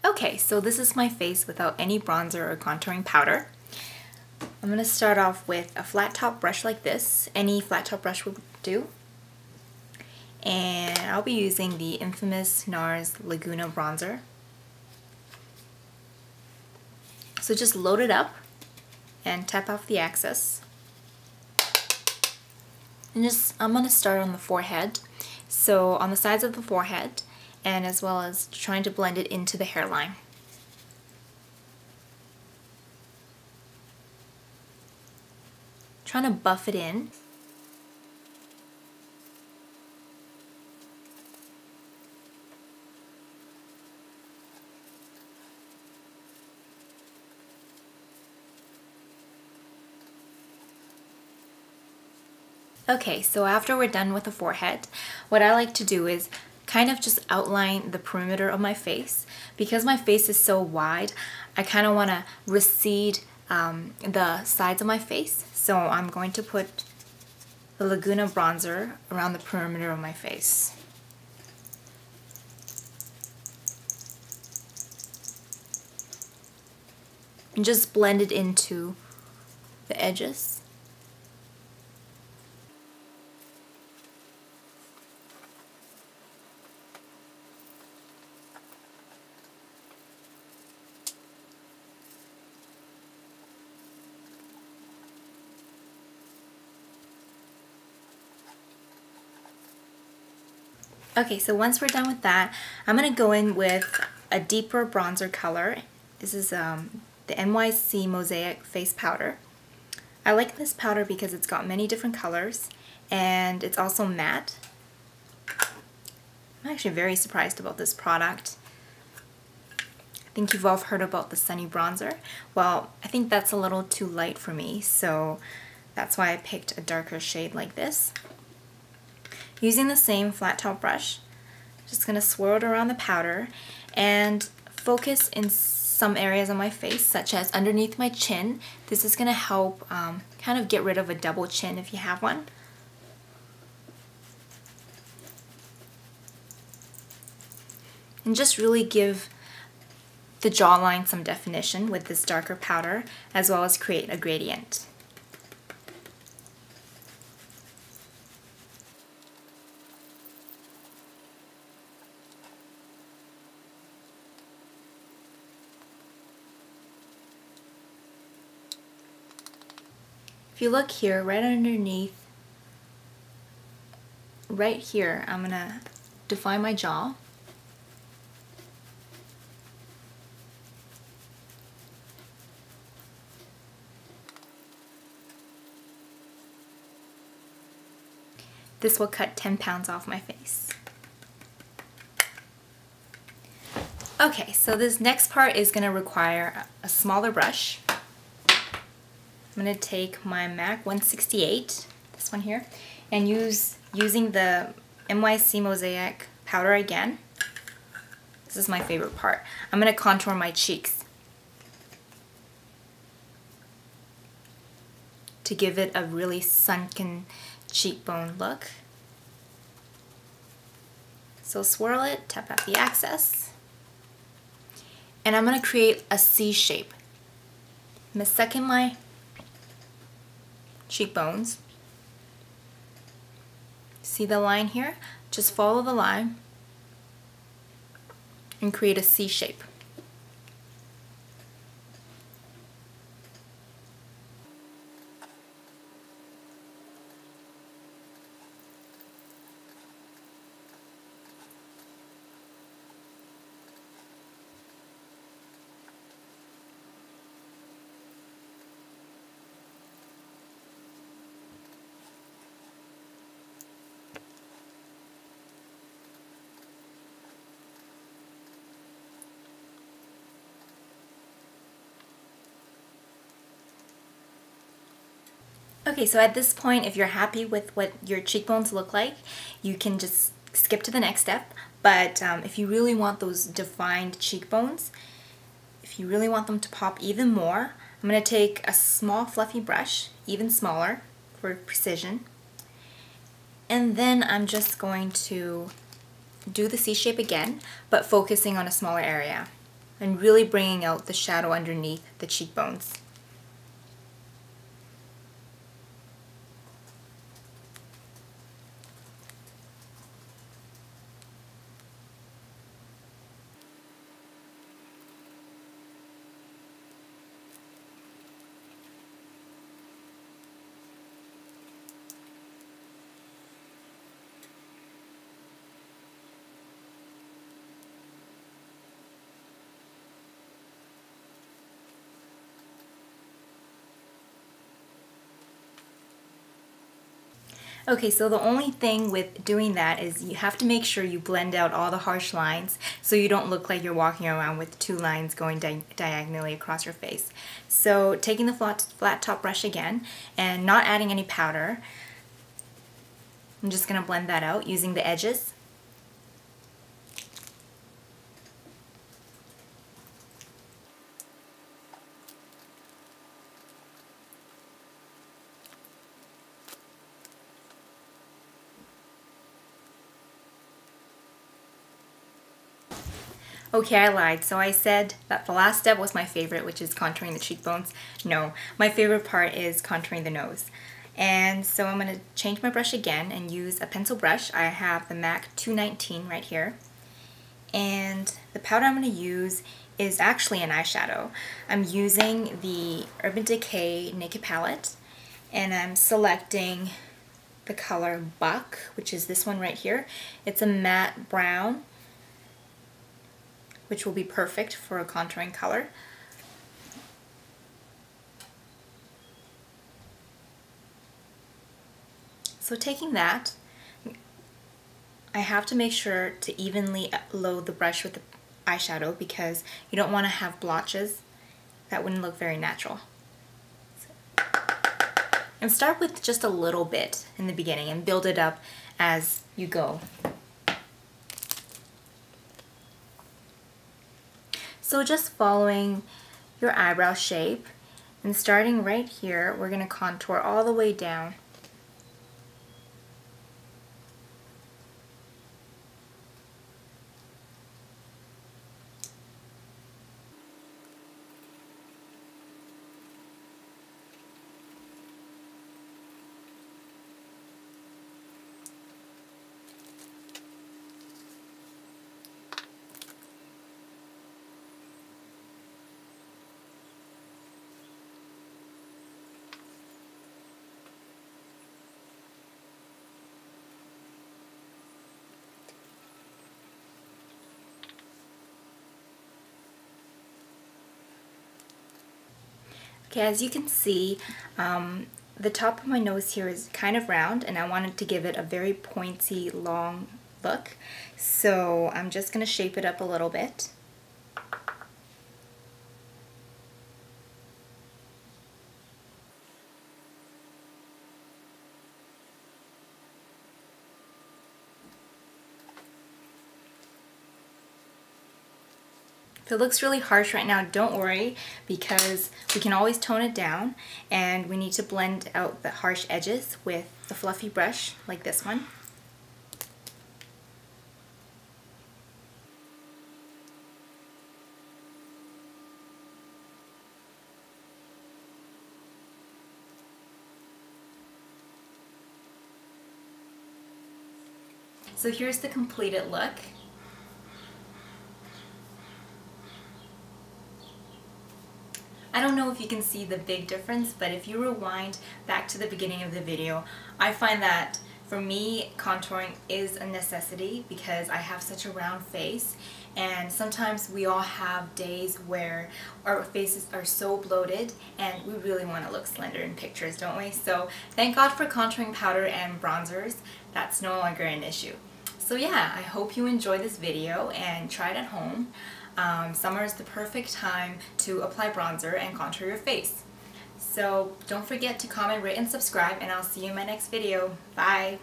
Okay, so this is my face without any bronzer or contouring powder. I'm going to start off with a flat top brush like this. Any flat top brush will do. And I'll be using the infamous NARS Laguna bronzer. So just load it up and tap off the excess. And I'm going to start on the forehead. So on the sides of the forehead, and as well as trying to blend it into the hairline. Trying to buff it in. Okay, so after we're done with the forehead, what I like to do is kind of just outline the perimeter of my face. Because my face is so wide, I kind of want to recede the sides of my face. So I'm going to put the Laguna bronzer around the perimeter of my face. And just blend it into the edges. Okay, so once we're done with that, I'm going to go in with a deeper bronzer color. This is the NYC Mosaic Face Powder. I like this powder because it's got many different colors and it's also matte. I'm actually very surprised about this product. I think you've all heard about the Sunny Bronzer. Well, I think that's a little too light for me, so that's why I picked a darker shade like this. Using the same flat top brush, just going to swirl it around the powder and focus in some areas on my face, such as underneath my chin. This is going to help kind of get rid of a double chin if you have one. And just really give the jawline some definition with this darker powder, as well as create a gradient. If you look here, right underneath, right here, I'm going to define my jaw. This will cut 10 pounds off my face. Okay, so this next part is going to require a smaller brush. I'm going to take my MAC 168, this one here, and using the NYC Mosaic powder again. This is my favorite part. I'm going to contour my cheeks to give it a really sunken cheekbone look. So swirl it, tap out the excess, and I'm going to create a C shape. I'm going to suck in my cheekbones. See the line here? Just follow the line and create a C shape. Okay, so at this point, if you're happy with what your cheekbones look like, you can just skip to the next step. But if you really want those defined cheekbones, if you really want them to pop even more, I'm going to take a small fluffy brush, even smaller for precision, And then I'm just going to do the C shape again, but focusing on a smaller area and really bringing out the shadow underneath the cheekbones. Okay, so the only thing with doing that is you have to make sure you blend out all the harsh lines so you don't look like you're walking around with two lines going diagonally across your face. So taking the flat top brush again and not adding any powder, I'm just going to blend that out using the edges. Okay, I lied. So I said that the last step was my favorite, which is contouring the cheekbones. No, my favorite part is contouring the nose. And so I'm going to change my brush again and use a pencil brush. I have the MAC 219 right here. And the powder I'm going to use is actually an eyeshadow. I'm using the Urban Decay Naked Palette, and I'm selecting the color Buck, which is this one right here. It's a matte brown, which will be perfect for a contouring color. So taking that, I have to make sure to evenly load the brush with the eyeshadow because you don't want to have blotches. That wouldn't look very natural. And start with just a little bit in the beginning and build it up as you go. So just following your eyebrow shape and starting right here, we're going to contour all the way down. Okay, as you can see, the top of my nose here is kind of round and I wanted to give it a very pointy, long look. So I'm just going to shape it up a little bit. If it looks really harsh right now, don't worry, because we can always tone it down, and we need to blend out the harsh edges with the fluffy brush like this one. So here's the completed look. I don't know if you can see the big difference, but if you rewind back to the beginning of the video, I find that for me, contouring is a necessity because I have such a round face, and sometimes we all have days where our faces are so bloated and we really want to look slender in pictures, don't we? So thank God for contouring powder and bronzers. That's no longer an issue. So yeah, I hope you enjoyed this video and try it at home. Summer is the perfect time to apply bronzer and contour your face. So don't forget to comment, rate, and subscribe, and I'll see you in my next video. Bye!